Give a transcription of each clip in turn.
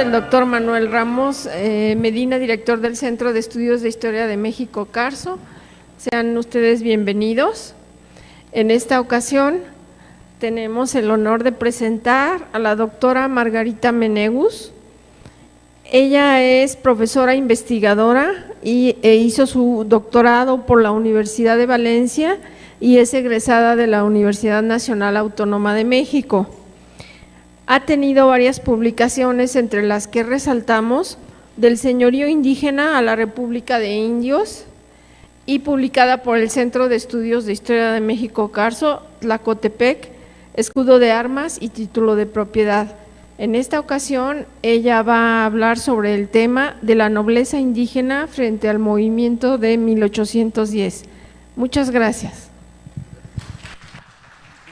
al doctor Manuel Ramos Medina, director del Centro de Estudios de Historia de México, CARSO. Sean ustedes bienvenidos. En esta ocasión tenemos el honor de presentar a la doctora Margarita Menegus. Ella es profesora investigadora e hizo su doctorado por la Universidad de Valencia y es egresada de la Universidad Nacional Autónoma de México. Ha tenido varias publicaciones, entre las que resaltamos Del señorío indígena a la República de Indios, y publicada por el Centro de Estudios de Historia de México, CARSO, Tlacotepec, escudo de armas y título de propiedad. En esta ocasión, ella va a hablar sobre el tema de la nobleza indígena frente al movimiento de 1810. Muchas gracias.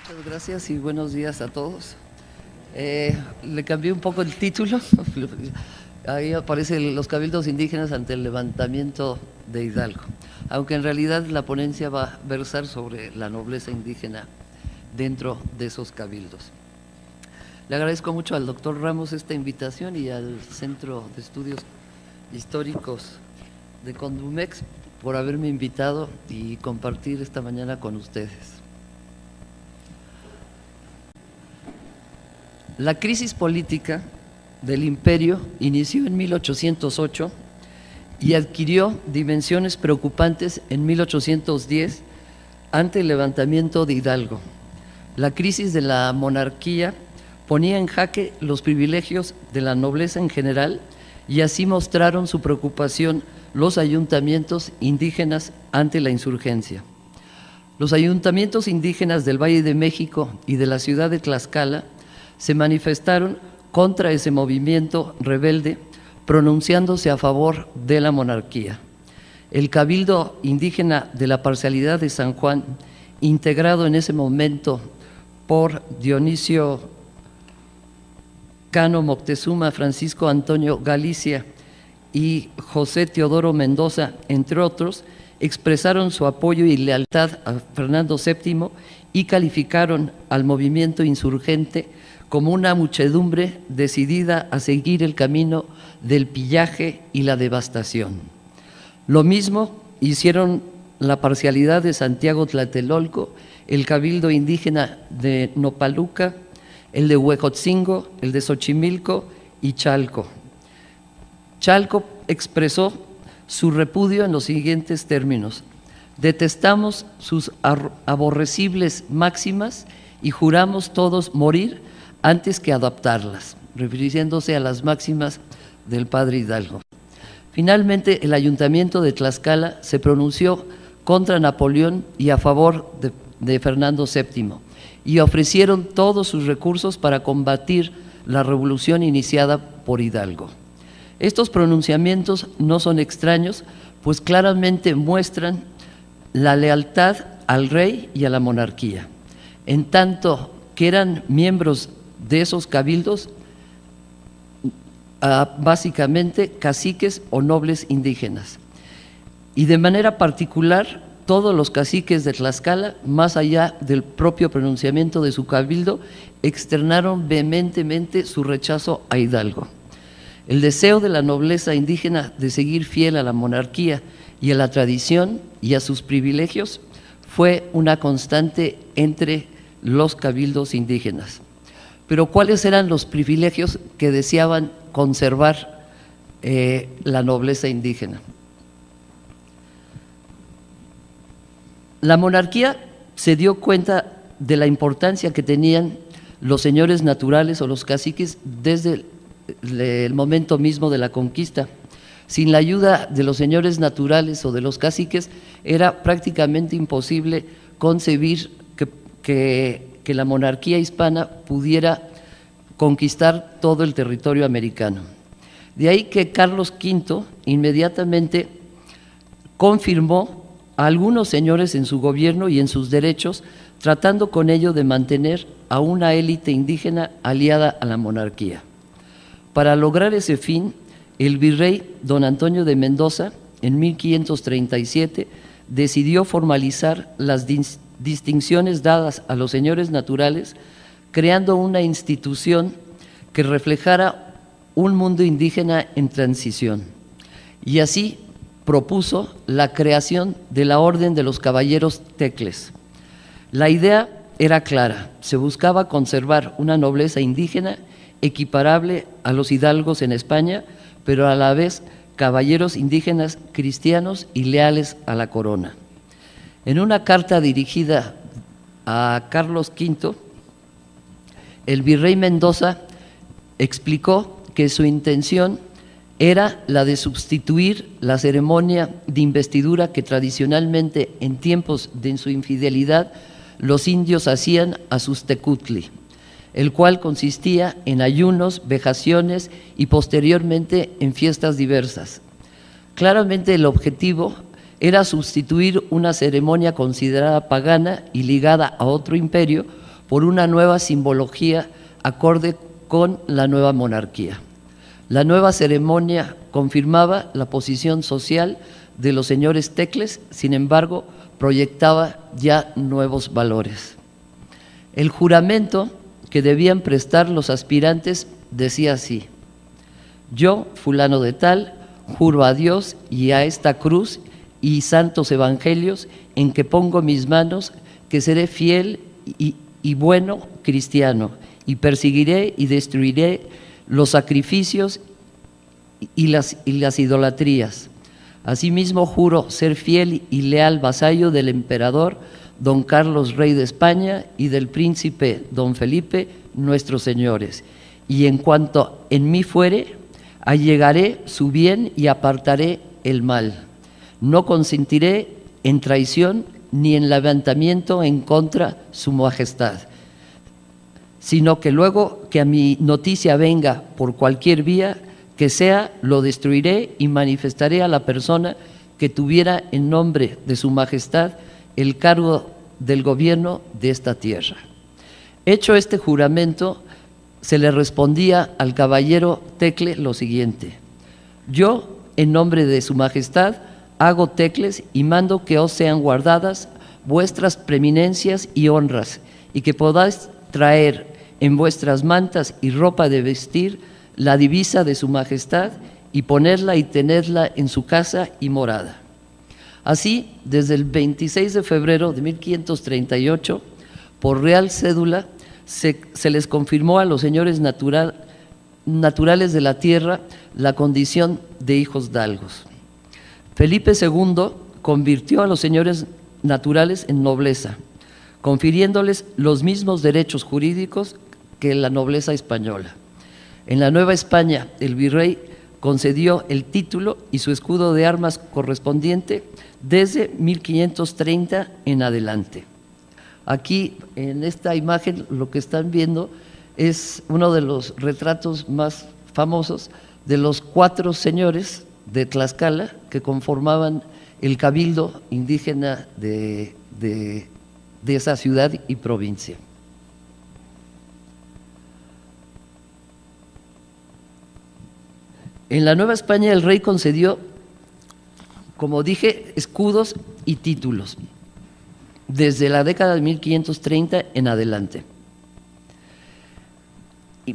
Muchas gracias y buenos días a todos. Le cambié un poco el título. Ahí aparecen los cabildos indígenas ante el levantamiento de Hidalgo, aunque en realidad la ponencia va a versar sobre la nobleza indígena dentro de esos cabildos. Le agradezco mucho al doctor Ramos esta invitación y al Centro de Estudios Históricos de Condumex por haberme invitado y compartir esta mañana con ustedes. La crisis política del imperio inició en 1808 y adquirió dimensiones preocupantes en 1810 ante el levantamiento de Hidalgo. La crisis de la monarquía ponía en jaque los privilegios de la nobleza en general y así mostraron su preocupación los ayuntamientos indígenas ante la insurgencia. Los ayuntamientos indígenas del Valle de México y de la ciudad de Tlaxcala se manifestaron contra ese movimiento rebelde, pronunciándose a favor de la monarquía. El Cabildo Indígena de la Parcialidad de San Juan, integrado en ese momento por Dionisio Cano Moctezuma, Francisco Antonio Galicia y José Teodoro Mendoza, entre otros, expresaron su apoyo y lealtad a Fernando VII y calificaron al movimiento insurgente como una muchedumbre decidida a seguir el camino del pillaje y la devastación. Lo mismo hicieron la Parcialidad de Santiago Tlatelolco, el Cabildo Indígena de Nopaluca, el de Huejotzingo, el de Xochimilco y Chalco. Chalco expresó su repudio en los siguientes términos: detestamos sus aborrecibles máximas y juramos todos morir antes que adoptarlas, refiriéndose a las máximas del padre Hidalgo. Finalmente, el ayuntamiento de Tlaxcala se pronunció contra Napoleón y a favor de Fernando VII y ofrecieron todos sus recursos para combatir la revolución iniciada por Hidalgo. Estos pronunciamientos no son extraños, pues claramente muestran la lealtad al rey y a la monarquía, en tanto que eran miembros de esos cabildos básicamente caciques o nobles indígenas. Y de manera particular, todos los caciques de Tlaxcala, más allá del propio pronunciamiento de su cabildo, externaron vehementemente su rechazo a Hidalgo. El deseo de la nobleza indígena de seguir fiel a la monarquía y a la tradición y a sus privilegios fue una constante entre los cabildos indígenas. Pero ¿cuáles eran los privilegios que deseaban conservar la nobleza indígena? La monarquía se dio cuenta de la importancia que tenían los señores naturales o los caciques desde el momento mismo de la conquista. Sin la ayuda de los señores naturales o de los caciques era prácticamente imposible concebir que la monarquía hispana pudiera conquistar todo el territorio americano. De ahí que Carlos V inmediatamente confirmó a algunos señores en su gobierno y en sus derechos, tratando con ello de mantener a una élite indígena aliada a la monarquía. Para lograr ese fin, el virrey don Antonio de Mendoza, en 1537, decidió formalizar las distinciones dadas a los señores naturales, creando una institución que reflejara un mundo indígena en transición. Y así propuso la creación de la Orden de los Caballeros Tecles. La idea era clara: se buscaba conservar una nobleza indígena equiparable a los hidalgos en España, pero a la vez caballeros indígenas cristianos y leales a la corona. En una carta dirigida a Carlos V, el virrey Mendoza explicó que su intención era la de sustituir la ceremonia de investidura que tradicionalmente en tiempos de su infidelidad los indios hacían a sus tecutli, el cual consistía en ayunos, vejaciones y posteriormente en fiestas diversas. Claramente el objetivo era sustituir una ceremonia considerada pagana y ligada a otro imperio por una nueva simbología acorde con la nueva monarquía. La nueva ceremonia confirmaba la posición social de los señores tecles, sin embargo, proyectaba ya nuevos valores. El juramento que debían prestar los aspirantes decía así: yo, fulano de tal, juro a Dios y a esta cruz y santos evangelios en que pongo mis manos, que seré fiel y bueno cristiano, y perseguiré y destruiré los sacrificios y las idolatrías. Asimismo juro ser fiel y leal vasallo del emperador don Carlos, rey de España, y del príncipe don Felipe, nuestros señores. Y en cuanto en mí fuere, allegaré su bien y apartaré el mal. No consentiré en traición ni en levantamiento en contra su majestad, sino que luego que a mi noticia venga por cualquier vía que sea, lo destruiré y manifestaré a la persona que tuviera en nombre de su majestad el cargo del gobierno de esta tierra. Hecho este juramento, se le respondía al caballero tecle lo siguiente: yo, en nombre de su majestad, hago tecles y mando que os sean guardadas vuestras preeminencias y honras, y que podáis traer en vuestras mantas y ropa de vestir la divisa de su majestad y ponerla y tenerla en su casa y morada. Así, desde el 26 de febrero de 1538, por real cédula, se les confirmó a los señores naturales de la tierra la condición de hijos dalgos. Felipe II convirtió a los señores naturales en nobleza, confiriéndoles los mismos derechos jurídicos que la nobleza española. En la Nueva España, el virrey concedió el título y su escudo de armas correspondiente desde 1530 en adelante. Aquí, en esta imagen, lo que están viendo es uno de los retratos más famosos de los 4 señores de Tlaxcala que conformaban el cabildo indígena de esa ciudad y provincia. En la Nueva España el rey concedió, como dije, escudos y títulos desde la década de 1530 en adelante.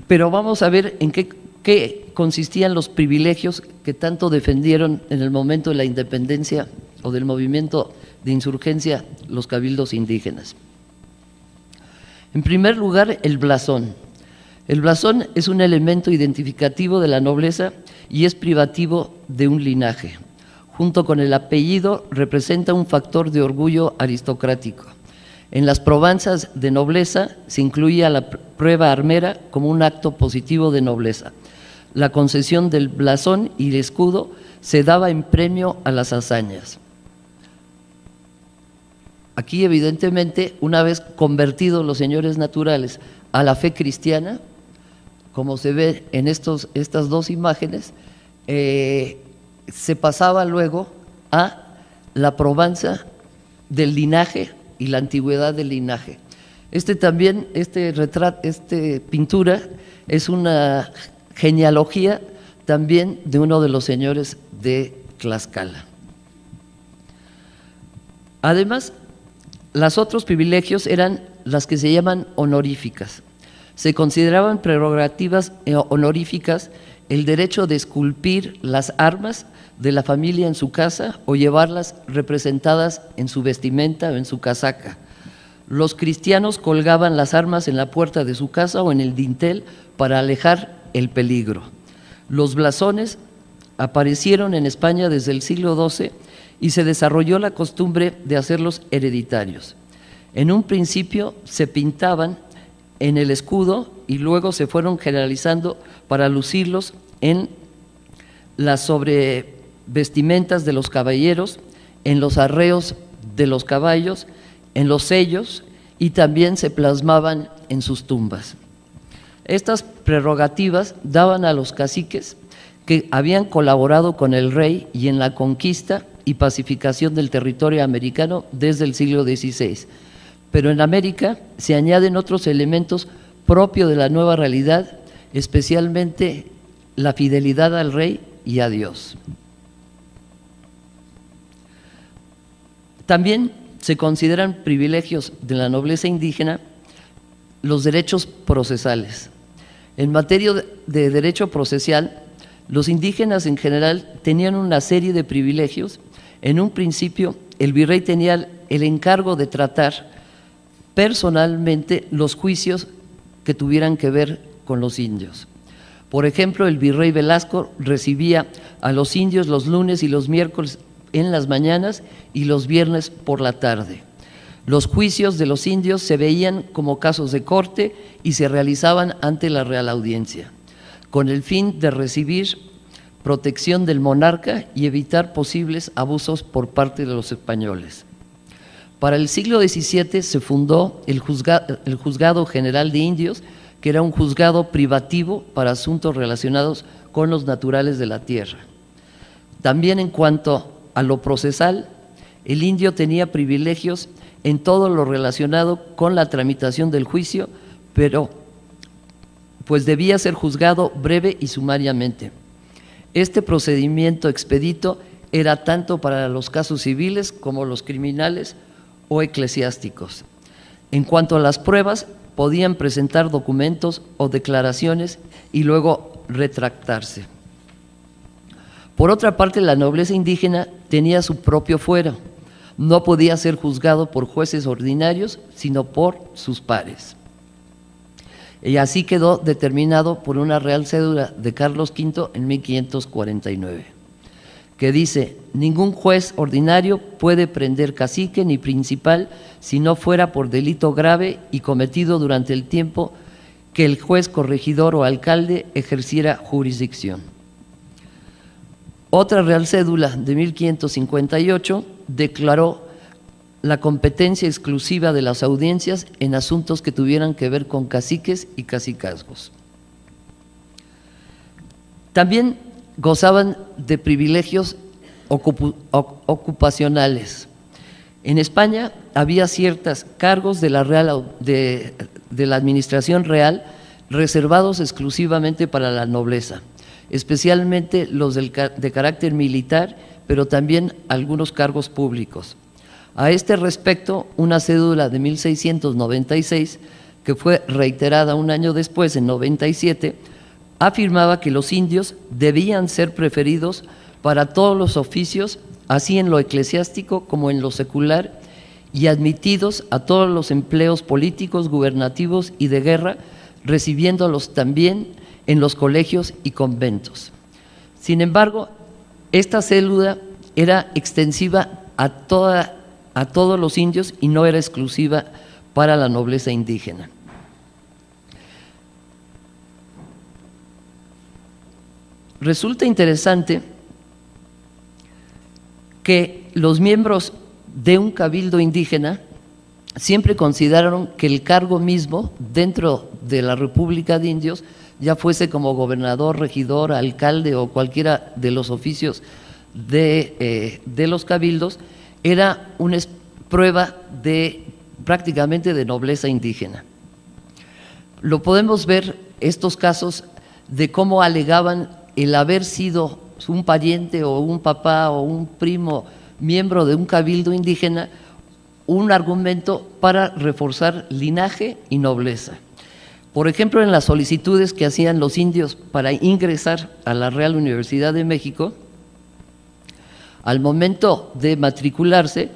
Pero vamos a ver en qué consistían los privilegios que tanto defendieron en el momento de la independencia o del movimiento de insurgencia los cabildos indígenas. En primer lugar, el blasón. El blasón es un elemento identificativo de la nobleza y es privativo de un linaje. Junto con el apellido representa un factor de orgullo aristocrático. En las probanzas de nobleza se incluye a la prueba armera como un acto positivo de nobleza. La concesión del blasón y el escudo se daba en premio a las hazañas. Aquí, evidentemente, una vez convertidos los señores naturales a la fe cristiana, como se ve en estas 2 imágenes, se pasaba luego a la probanza del linaje y la antigüedad del linaje. Esta pintura es una genealogía también de uno de los señores de Tlaxcala. Además, los otros privilegios eran las que se llaman honoríficas. Se consideraban prerrogativas honoríficas el derecho de esculpir las armas de la familia en su casa o llevarlas representadas en su vestimenta o en su casaca. Los cristianos colgaban las armas en la puerta de su casa o en el dintel para alejar el peligro. Los blasones aparecieron en España desde el siglo XII y se desarrolló la costumbre de hacerlos hereditarios. En un principio se pintaban en el escudo y luego se fueron generalizando para lucirlos en las sobrevestimentas de los caballeros, en los arreos de los caballos, en los sellos, y también se plasmaban en sus tumbas. Estas prerrogativas daban a los caciques que habían colaborado con el rey y en la conquista y pacificación del territorio americano desde el siglo XVI. Pero en América se añaden otros elementos propios de la nueva realidad, especialmente la fidelidad al rey y a Dios. También se consideran privilegios de la nobleza indígena los derechos procesales. En materia de derecho procesal, los indígenas en general tenían una serie de privilegios. En un principio, el virrey tenía el encargo de tratar personalmente los juicios que tuvieran que ver con los indios. Por ejemplo, el virrey Velasco recibía a los indios los lunes y los miércoles en las mañanas y los viernes por la tarde. Los juicios de los indios se veían como casos de corte y se realizaban ante la Real Audiencia, con el fin de recibir protección del monarca y evitar posibles abusos por parte de los españoles. Para el siglo XVII se fundó el Juzgado General de Indios, que era un juzgado privativo para asuntos relacionados con los naturales de la tierra. También en cuanto a lo procesal, el indio tenía privilegios en todo lo relacionado con la tramitación del juicio, pero pues debía ser juzgado breve y sumariamente. Este procedimiento expedito era tanto para los casos civiles como los criminales o eclesiásticos. En cuanto a las pruebas, podían presentar documentos o declaraciones y luego retractarse. Por otra parte, la nobleza indígena tenía su propio fuero. No podía ser juzgado por jueces ordinarios, sino por sus pares. Y así quedó determinado por una real cédula de Carlos V en 1549, que dice: ningún juez ordinario puede prender cacique ni principal si no fuera por delito grave y cometido durante el tiempo que el juez corregidor o alcalde ejerciera jurisdicción. Otra real cédula de 1558 declaró la competencia exclusiva de las audiencias en asuntos que tuvieran que ver con caciques y cacicazgos. También gozaban de privilegios ocupacionales. En España había ciertos cargos de la administración real reservados exclusivamente para la nobleza, especialmente los de carácter militar, pero también algunos cargos públicos. A este respecto, una cédula de 1696, que fue reiterada un año después, en 97, afirmaba que los indios debían ser preferidos para todos los oficios, así en lo eclesiástico como en lo secular, y admitidos a todos los empleos políticos, gubernativos y de guerra, recibiéndolos también en los colegios y conventos. Sin embargo, esta cédula era extensiva a todos los indios y no era exclusiva para la nobleza indígena. Resulta interesante que los miembros de un cabildo indígena siempre consideraron que el cargo mismo dentro de la República de Indios, ya fuese como gobernador, regidor, alcalde o cualquiera de los oficios de los cabildos, era una prueba prácticamente de nobleza indígena. Lo podemos ver estos casos de cómo alegaban el haber sido un pariente o un papá o un primo miembro de un cabildo indígena, un argumento para reforzar linaje y nobleza. Por ejemplo, en las solicitudes que hacían los indios para ingresar a la Real Universidad de México, al momento de matricularse,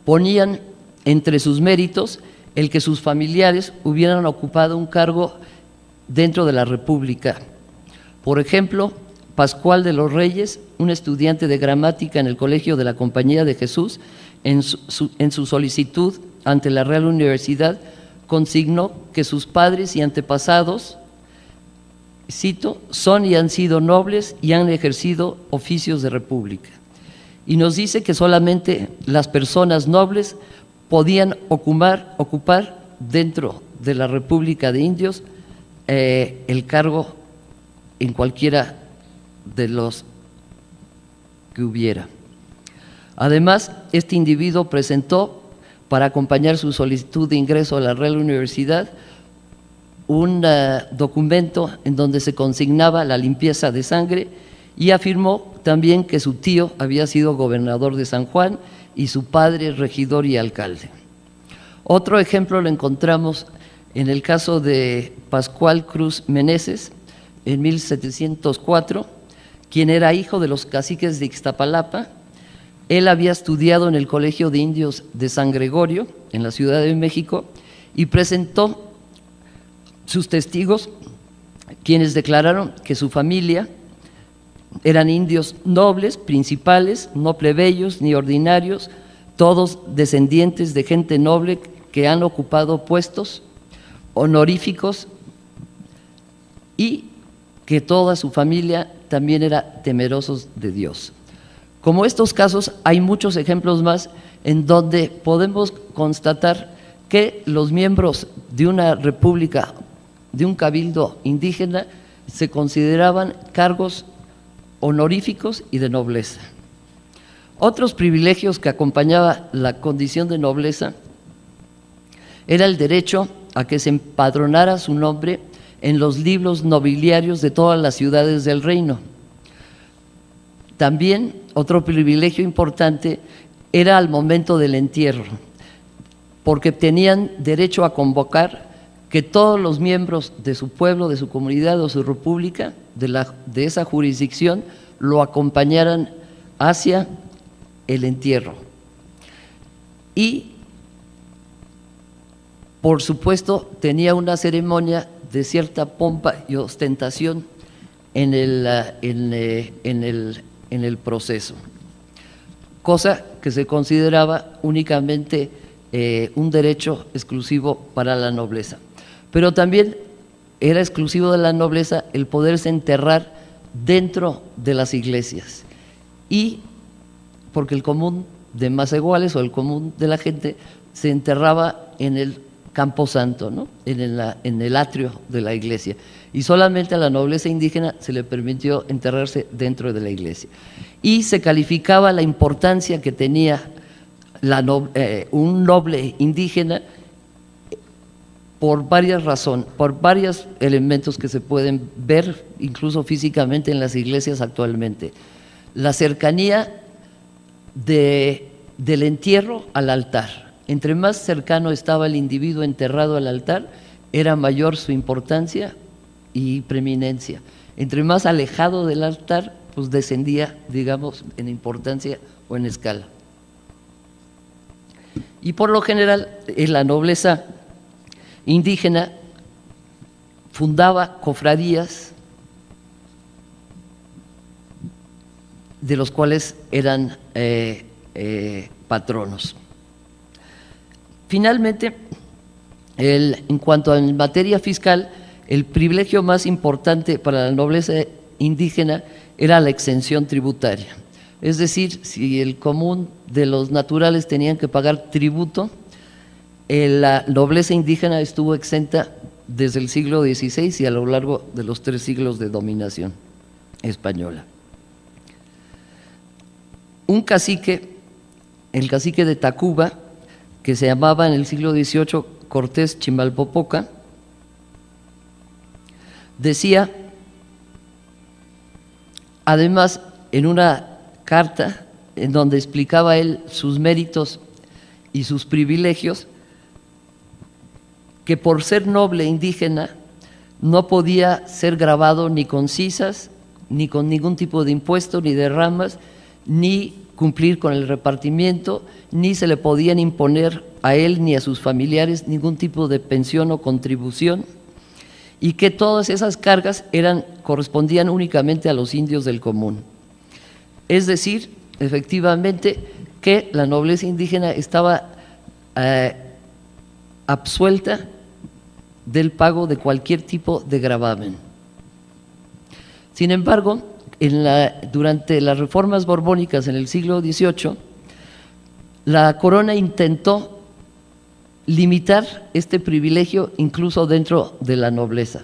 ponían entre sus méritos el que sus familiares hubieran ocupado un cargo dentro de la República. Por ejemplo, Pascual de los Reyes, un estudiante de gramática en el Colegio de la Compañía de Jesús, en su solicitud ante la Real Universidad, consignó que sus padres y antepasados, cito, son y han sido nobles y han ejercido oficios de república. Y nos dice que solamente las personas nobles podían ocupar dentro de la República de Indios el cargo en cualquiera de los que hubiera. Además, este individuo presentó, para acompañar su solicitud de ingreso a la Real Universidad, un documento en donde se consignaba la limpieza de sangre y afirmó también que su tío había sido gobernador de San Juan y su padre regidor y alcalde. Otro ejemplo lo encontramos en el caso de Pascual Cruz Meneses, en 1704, quien era hijo de los caciques de Ixtapalapa. Él había estudiado en el Colegio de Indios de San Gregorio, en la Ciudad de México, y presentó sus testigos, quienes declararon que su familia eran indios nobles, principales, no plebeyos ni ordinarios, todos descendientes de gente noble que han ocupado puestos honoríficos y que toda su familia también era temerosos de Dios. Como estos casos, hay muchos ejemplos más en donde podemos constatar que los miembros de una república, de un cabildo indígena, se consideraban cargos honoríficos y de nobleza. Otros privilegios que acompañaba la condición de nobleza era el derecho a que se empadronara su nombre en los libros nobiliarios de todas las ciudades del reino. También otro privilegio importante era al momento del entierro, porque tenían derecho a convocar que todos los miembros de su pueblo, de su comunidad o su república, de esa jurisdicción, lo acompañaran hacia el entierro. Y, por supuesto, tenía una ceremonia de cierta pompa y ostentación en el proceso, cosa que se consideraba únicamente un derecho exclusivo para la nobleza. Pero también era exclusivo de la nobleza el poderse enterrar dentro de las iglesias, y porque el común de maseguales o el común de la gente se enterraba en el camposanto, ¿no? en el atrio de la iglesia, y solamente a la nobleza indígena se le permitió enterrarse dentro de la iglesia. Y se calificaba la importancia que tenía un noble indígena por varias razones, por varios elementos que se pueden ver incluso físicamente en las iglesias actualmente. La cercanía del entierro al altar. Entre más cercano estaba el individuo enterrado al altar, era mayor su importancia y preeminencia. Entre más alejado del altar, pues descendía, digamos, en importancia o en escala. Y por lo general, la nobleza indígena fundaba cofradías de los cuales eran patronos. Finalmente, en cuanto a materia fiscal, el privilegio más importante para la nobleza indígena era la exención tributaria. Es decir, si el común de los naturales tenían que pagar tributo, la nobleza indígena estuvo exenta desde el siglo XVI y a lo largo de los 3 siglos de dominación española. Un cacique, el cacique de Tacuba, que se llamaba en el siglo XVIII Cortés Chimalpopoca, decía, además, en una carta en donde explicaba él sus méritos y sus privilegios, que por ser noble indígena no podía ser grabado ni con sisas, ni con ningún tipo de impuesto, ni de ramas, ni cumplir con el repartimiento, ni se le podían imponer a él ni a sus familiares ningún tipo de pensión o contribución, y que todas esas cargas correspondían únicamente a los indios del común. Es decir, efectivamente, que la nobleza indígena estaba absuelta del pago de cualquier tipo de gravamen. Sin embargo, durante las reformas borbónicas en el siglo XVIII, la corona intentó limitar este privilegio incluso dentro de la nobleza.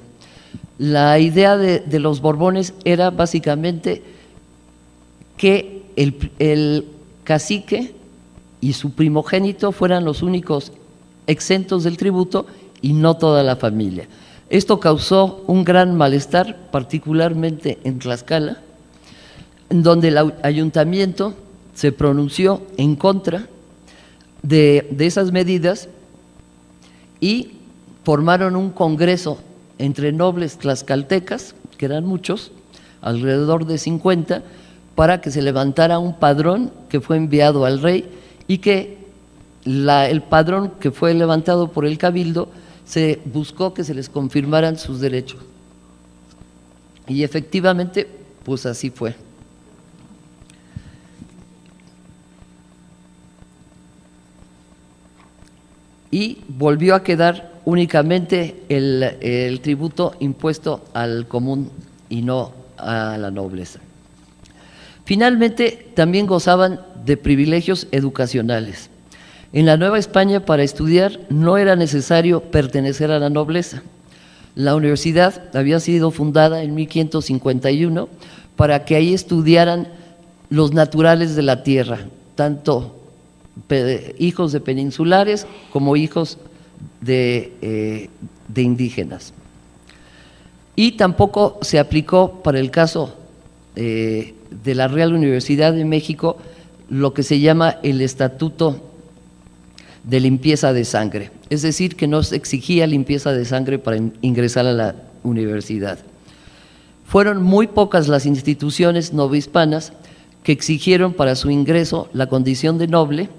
La idea de los Borbones era básicamente que el cacique y su primogénito fueran los únicos exentos del tributo y no toda la familia. Esto causó un gran malestar, particularmente en Tlaxcala, en donde el ayuntamiento se pronunció en contra de esas medidas y formaron un congreso entre nobles tlaxcaltecas, que eran muchos, alrededor de 50, para que se levantara un padrón que fue enviado al rey y que el padrón que fue levantado por el cabildo se buscó que se les confirmaran sus derechos. Y efectivamente, pues así fue. Y volvió a quedar únicamente el tributo impuesto al común y no a la nobleza. Finalmente, también gozaban de privilegios educacionales. En la Nueva España, para estudiar, no era necesario pertenecer a la nobleza. La universidad había sido fundada en 1551 para que ahí estudiaran los naturales de la tierra, tanto hijos de peninsulares como hijos de indígenas. Y tampoco se aplicó para el caso de la Real Universidad de México lo que se llama el Estatuto de Limpieza de Sangre, es decir, que no se exigía limpieza de sangre para ingresar a la universidad. Fueron muy pocas las instituciones novohispanas que exigieron para su ingreso la condición de noble,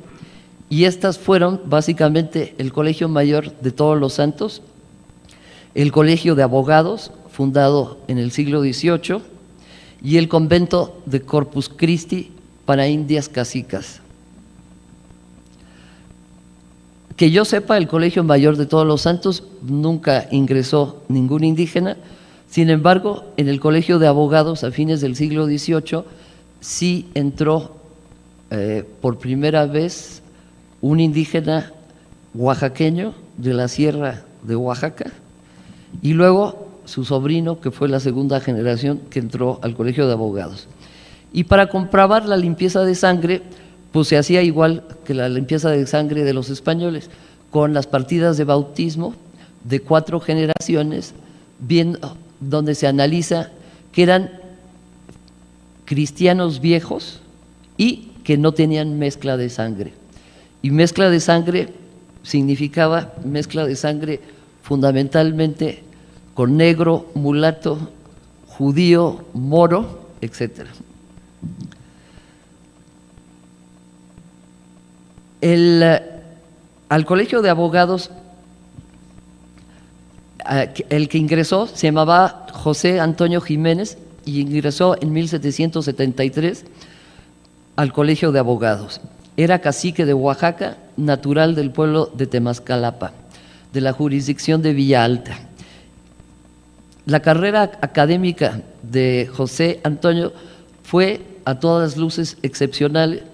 y estas fueron básicamente el Colegio Mayor de Todos los Santos, el Colegio de Abogados, fundado en el siglo XVIII, y el Convento de Corpus Christi para indias cacicas. Que yo sepa, el Colegio Mayor de Todos los Santos nunca ingresó ningún indígena. Sin embargo, en el Colegio de Abogados a fines del siglo XVIII sí entró por primera vez un indígena oaxaqueño de la Sierra de Oaxaca, y luego su sobrino, que fue la segunda generación que entró al Colegio de Abogados. Y para comprobar la limpieza de sangre, pues se hacía igual que la limpieza de sangre de los españoles, con las partidas de bautismo de 4 generaciones, donde se analiza que eran cristianos viejos y que no tenían mezcla de sangre. Y mezcla de sangre significaba mezcla de sangre fundamentalmente con negro, mulato, judío, moro, etcétera. Al Colegio de Abogados, el que ingresó se llamaba José Antonio Jiménez y ingresó en 1773 al Colegio de Abogados. Era cacique de Oaxaca, natural del pueblo de Temascalapa, de la jurisdicción de Villa Alta. La carrera académica de José Antonio fue a todas luces excepcional,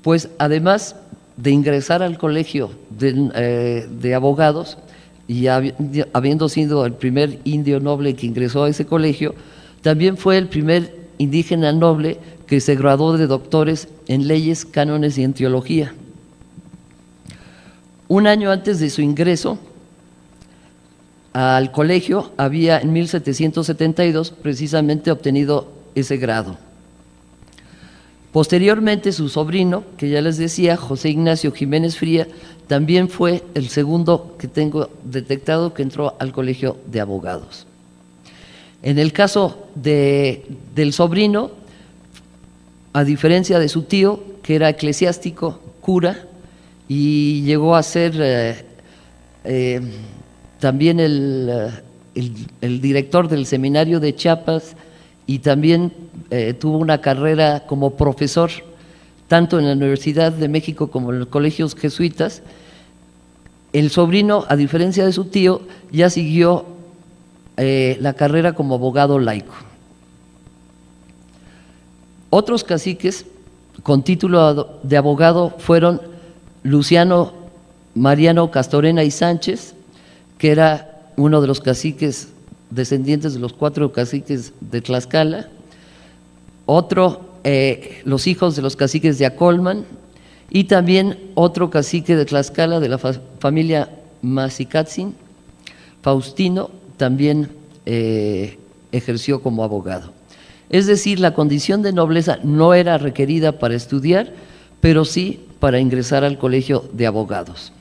pues además de ingresar al colegio de abogados y habiendo sido el primer indio noble que ingresó a ese colegio, también fue el primer indígena noble que se graduó de doctores en leyes, cánones y en teología. Un año antes de su ingreso al colegio, había en 1772 precisamente obtenido ese grado. Posteriormente, su sobrino, que ya les decía, José Ignacio Jiménez Fría, también fue el segundo que tengo detectado que entró al Colegio de Abogados. En el caso del sobrino, a diferencia de su tío, que era eclesiástico, cura, y llegó a ser también el director del seminario de Chiapas, y también tuvo una carrera como profesor, tanto en la Universidad de México como en los colegios jesuitas. El sobrino, a diferencia de su tío, ya siguió la carrera como abogado laico. Otros caciques con título de abogado fueron Luciano Mariano Castorena y Sánchez, que era uno de los caciques descendientes de los 4 caciques de Tlaxcala, otro, los hijos de los caciques de Acolman, y también otro cacique de Tlaxcala de la familia Mazicatzin, Faustino, también ejerció como abogado. Es decir, la condición de nobleza no era requerida para estudiar, pero sí para ingresar al Colegio de Abogados.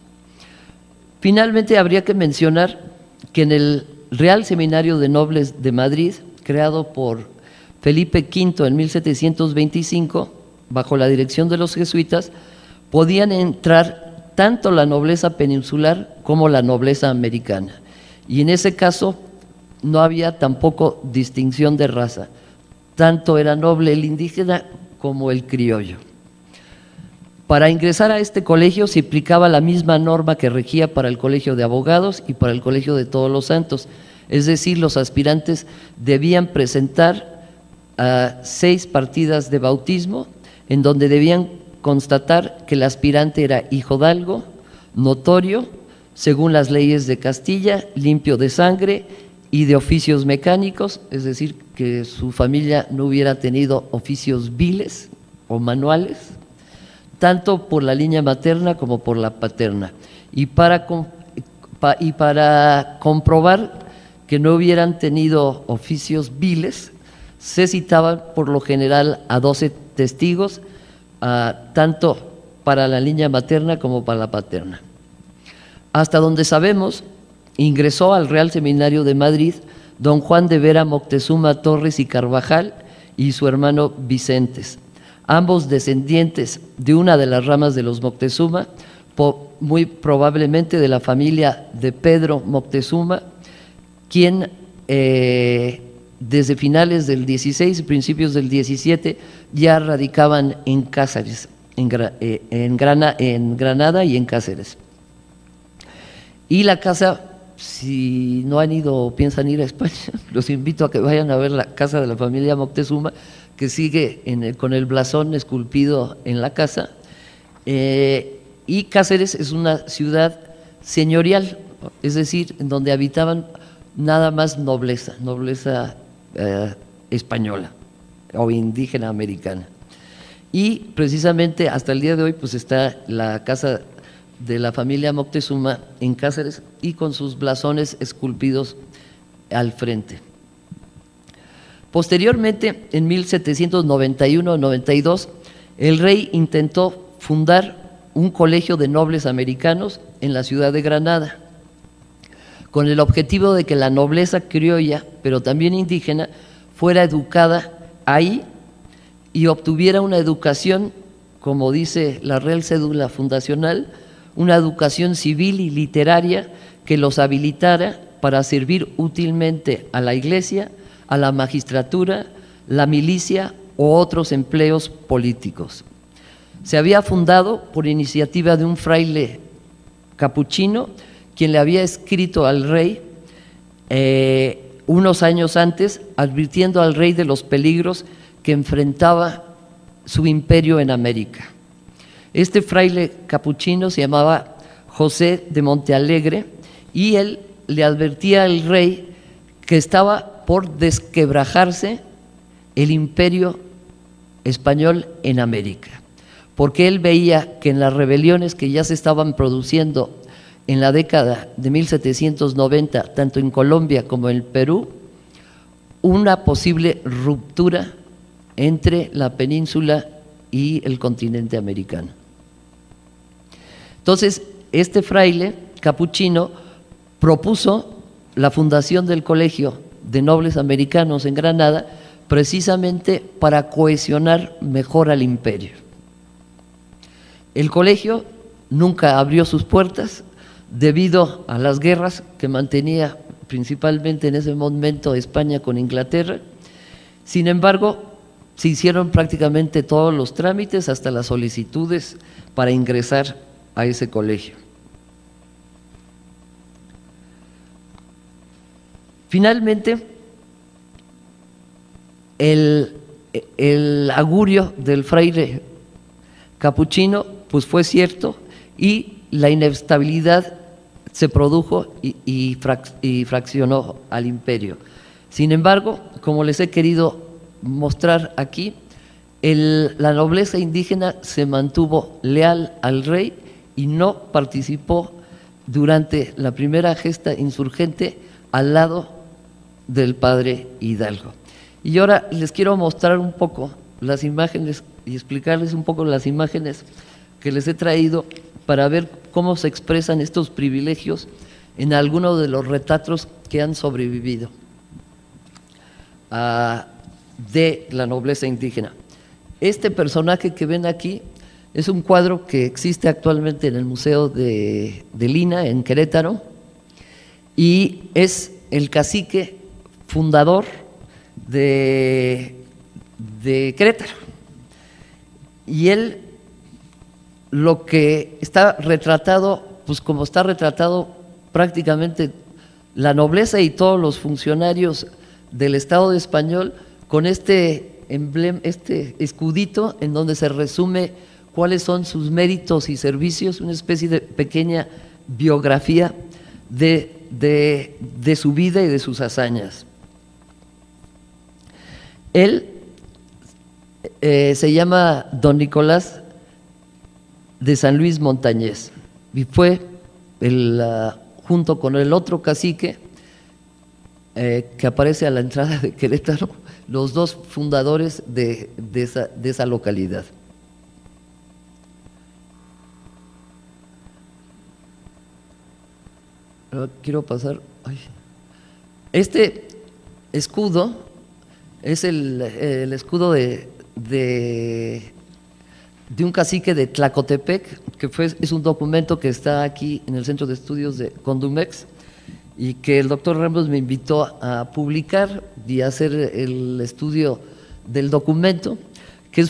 Finalmente, habría que mencionar que en el Real Seminario de Nobles de Madrid, creado por Felipe V en 1725, bajo la dirección de los jesuitas, podían entrar tanto la nobleza peninsular como la nobleza americana. Y en ese caso no había tampoco distinción de raza, tanto era noble el indígena como el criollo. Para ingresar a este colegio se aplicaba la misma norma que regía para el Colegio de Abogados y para el Colegio de Todos los Santos, es decir, los aspirantes debían presentar 6 partidas de bautismo, en donde debían constatar que el aspirante era hijodalgo, notorio, según las leyes de Castilla, limpio de sangre y de oficios mecánicos, es decir, que su familia no hubiera tenido oficios viles o manuales, tanto por la línea materna como por la paterna. Y para comprobar que no hubieran tenido oficios viles, se citaban por lo general a 12 testigos, tanto para la línea materna como para la paterna. Hasta donde sabemos, ingresó al Real Seminario de Madrid don Juan de Vera Moctezuma Torres y Carvajal y su hermano Vicentes, ambos descendientes de una de las ramas de los Moctezuma, muy probablemente de la familia de Pedro Moctezuma, quien desde finales del 16 y principios del 17 ya radicaban en Cáceres, en Granada y en Cáceres. Y la casa, si no han ido o piensan ir a España, los invito a que vayan a ver la casa de la familia Moctezuma, que sigue con el blasón esculpido en la casa. Y Cáceres es una ciudad señorial, es decir, en donde habitaban nada más nobleza española o indígena americana. Y precisamente hasta el día de hoy pues está la casa de la familia Moctezuma en Cáceres y con sus blasones esculpidos al frente. Posteriormente, en 1791-92, el rey intentó fundar un colegio de nobles americanos en la ciudad de Granada, con el objetivo de que la nobleza criolla, pero también indígena, fuera educada ahí y obtuviera una educación, como dice la Real Cédula Fundacional, una educación civil y literaria que los habilitara para servir útilmente a la Iglesia, a la magistratura, la milicia o otros empleos políticos. Se había fundado por iniciativa de un fraile capuchino, quien le había escrito al rey unos años antes, advirtiendo al rey de los peligros que enfrentaba su imperio en América. Este fraile capuchino se llamaba José de Montealegre y él le advertía al rey que estaba por desquebrajarse el imperio español en América, porque él veía que en las rebeliones que ya se estaban produciendo en la década de 1790, tanto en Colombia como en el Perú, una posible ruptura entre la península y el continente americano. Entonces, este fraile capuchino propuso la fundación del Colegio de Nobles Americanos en Granada precisamente para cohesionar mejor al imperio. El colegio nunca abrió sus puertas debido a las guerras que mantenía principalmente en ese momento España con Inglaterra. Sin embargo, se hicieron prácticamente todos los trámites, hasta las solicitudes para ingresar a ese colegio. Finalmente, el augurio del fraile capuchino pues fue cierto, y la inestabilidad se produjo y fraccionó al imperio. Sin embargo, como les he querido mostrar aquí, la nobleza indígena se mantuvo leal al rey y no participó durante la primera gesta insurgente al lado del padre Hidalgo. Y ahora les quiero mostrar un poco las imágenes y explicarles un poco las imágenes que les he traído para ver cómo se expresan estos privilegios en algunos de los retratos que han sobrevivido de la nobleza indígena. Este personaje que ven aquí es un cuadro que existe actualmente en el Museo de Lina, en Querétaro, y es el cacique fundador de Querétaro. Y él, lo que está retratado, pues como está retratado prácticamente la nobleza y todos los funcionarios del Estado español, con este emblema, este escudito en donde se resume cuáles son sus méritos y servicios, una especie de pequeña biografía de su vida y de sus hazañas. Él se llama don Nicolás de San Luis Montañés y fue junto con el otro cacique que aparece a la entrada de Querétaro, los dos fundadores de esa localidad. Quiero pasar. Este escudo es el escudo de un cacique de Tlacotepec, que es un documento que está aquí en el Centro de Estudios de Condumex y que el doctor Ramos me invitó a publicar y a hacer el estudio del documento, que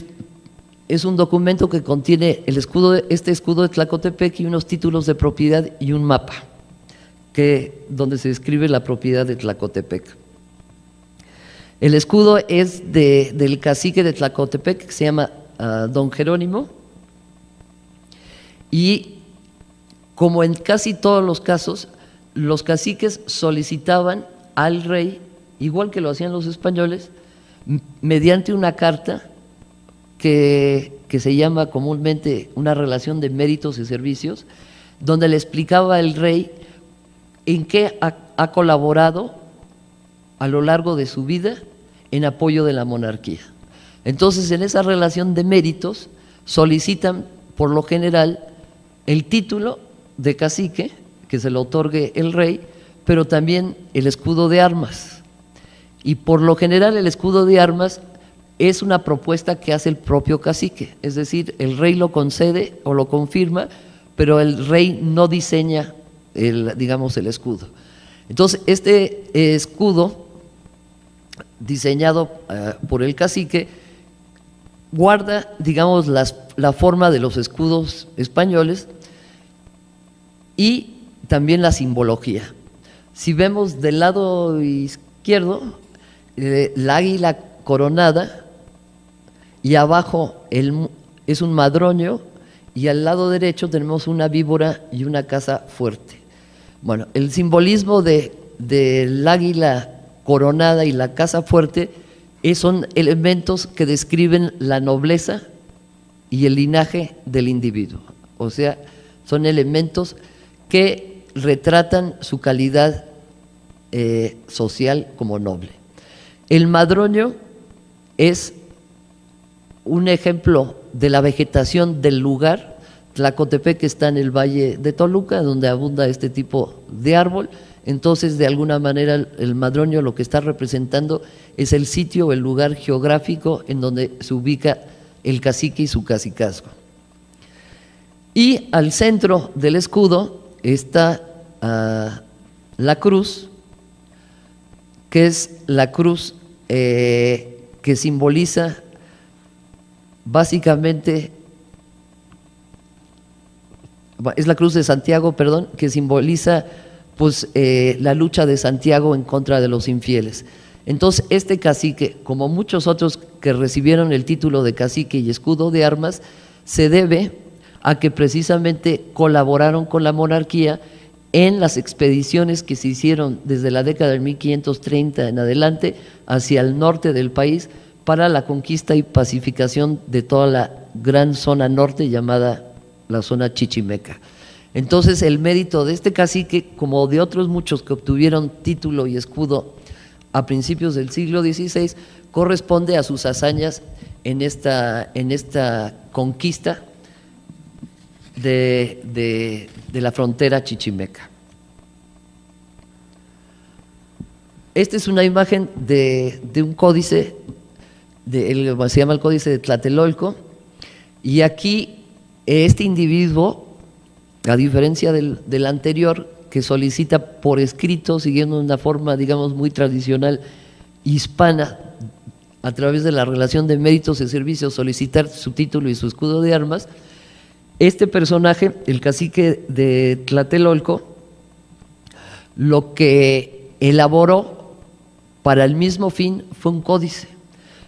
es un documento que contiene este escudo de Tlacotepec y unos títulos de propiedad y un mapa donde se describe la propiedad de Tlacotepec. El escudo es del cacique de Tlacotepec, que se llama don Jerónimo, y como en casi todos los casos, los caciques solicitaban al rey, igual que lo hacían los españoles, mediante una carta que se llama comúnmente una relación de méritos y servicios, donde le explicaba al rey en qué ha colaborado a lo largo de su vida en apoyo de la monarquía. Entonces, en esa relación de méritos solicitan, por lo general, el título de cacique, que se lo otorgue el rey, pero también el escudo de armas. Y por lo general el escudo de armas es una propuesta que hace el propio cacique, es decir, el rey lo concede o lo confirma, pero el rey no diseña el escudo. Entonces, este escudo diseñado por el cacique guarda, digamos, la forma de los escudos españoles y también la simbología. Si vemos del lado izquierdo la águila coronada y abajo es un madroño y al lado derecho tenemos una víbora y una casa fuerte. Bueno, el simbolismo del águila coronada y la casa fuerte son elementos que describen la nobleza y el linaje del individuo. O sea, son elementos que retratan su calidad social como noble. El madroño es un ejemplo de la vegetación del lugar. Tlacotepec está en el Valle de Toluca, donde abunda este tipo de árbol. Entonces, de alguna manera, el madroño lo que está representando es el sitio, el lugar geográfico en donde se ubica el cacique y su cacicazgo. Y al centro del escudo está la cruz, que es la cruz que simboliza básicamente, es la cruz de Santiago, perdón, que simboliza pues la lucha de Santiago en contra de los infieles. Entonces, este cacique, como muchos otros que recibieron el título de cacique y escudo de armas, se debe a que precisamente colaboraron con la monarquía en las expediciones que se hicieron desde la década de 1530 en adelante hacia el norte del país para la conquista y pacificación de toda la gran zona norte llamada la zona chichimeca. Entonces, el mérito de este cacique, como de otros muchos que obtuvieron título y escudo a principios del siglo XVI, corresponde a sus hazañas en esta conquista de la frontera chichimeca. Esta es una imagen de un códice, se llama el Códice de Tlatelolco, y aquí este individuo, a diferencia del anterior, que solicita por escrito, siguiendo una forma, digamos, muy tradicional hispana, a través de la relación de méritos y servicios, solicitar su título y su escudo de armas, este personaje, el cacique de Tlatelolco, lo que elaboró para el mismo fin fue un códice.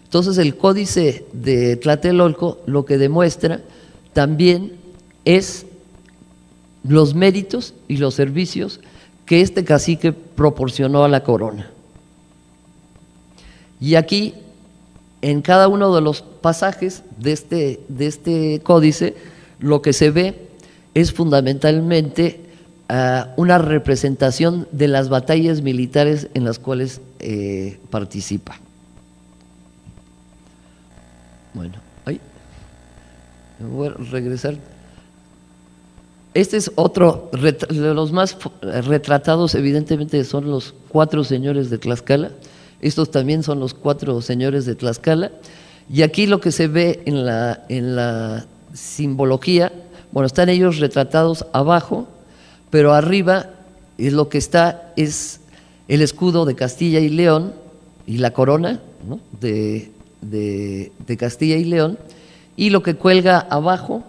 Entonces, el Códice de Tlatelolco lo que demuestra también es los méritos y los servicios que este cacique proporcionó a la corona. Y aquí, en cada uno de los pasajes de este códice, lo que se ve es fundamentalmente una representación de las batallas militares en las cuales participa. Bueno, ahí voy a regresar. Este es otro de los más retratados, evidentemente son los 4 señores de Tlaxcala. Estos también son los 4 señores de Tlaxcala. Y aquí lo que se ve en la simbología, bueno, están ellos retratados abajo, pero arriba lo que está es el escudo de Castilla y León y la corona, ¿no?, de Castilla y León, y lo que cuelga abajo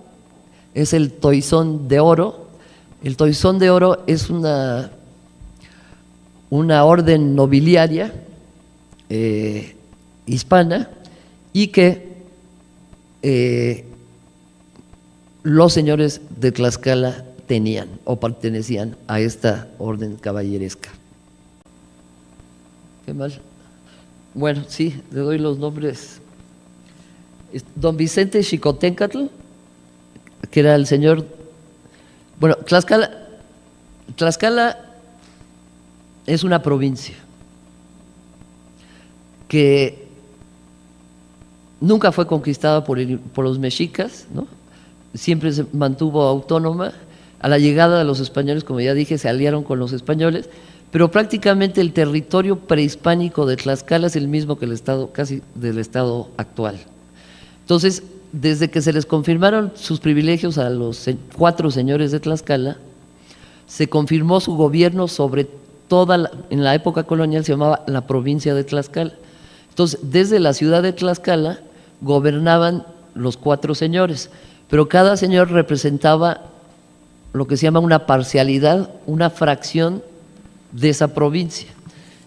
es el toisón de oro. El toisón de oro es una orden nobiliaria hispana y que los señores de Tlaxcala tenían o pertenecían a esta orden caballeresca. ¿Qué más? Bueno, sí, le doy los nombres. Don Vicente Xicoténcatl, que era el señor. Bueno, Tlaxcala es una provincia que nunca fue conquistada por los mexicas, ¿no? Siempre se mantuvo autónoma. A la llegada de los españoles, como ya dije, se aliaron con los españoles, pero prácticamente el territorio prehispánico de Tlaxcala es el mismo que el estado, casi del estado actual. Entonces, desde que se les confirmaron sus privilegios a los 4 señores de Tlaxcala, se confirmó su gobierno sobre toda en la época colonial se llamaba la provincia de Tlaxcala. Entonces, desde la ciudad de Tlaxcala gobernaban los 4 señores, pero cada señor representaba lo que se llama una parcialidad, una fracción de esa provincia.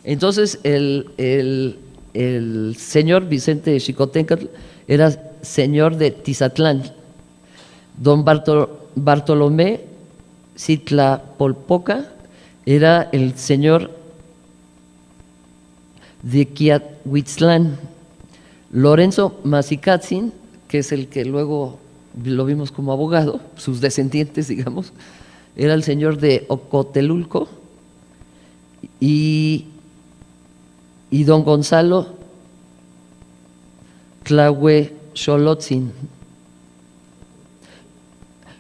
Entonces, el señor Vicente Xicoténcatl era señor de Tizatlán. Don Bartolomé Citlapolpoca era el señor de Quiahuitzlán. Lorenzo Mazicatzin, que es el que luego lo vimos como abogado, sus descendientes, digamos, era el señor de Ocotelulco, y don Gonzalo Tlahuexolotzin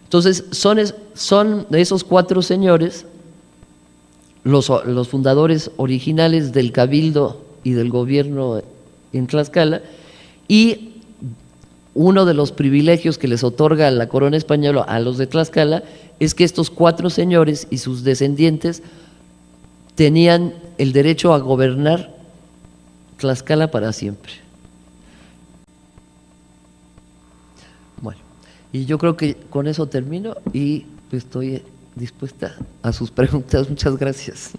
Entonces, son esos 4 señores los fundadores originales del Cabildo y del gobierno en Tlaxcala, y uno de los privilegios que les otorga la corona española a los de Tlaxcala es que estos 4 señores y sus descendientes tenían el derecho a gobernar Tlaxcala para siempre. Bueno, y yo creo que con eso termino y pues estoy dispuesta a sus preguntas. Muchas gracias.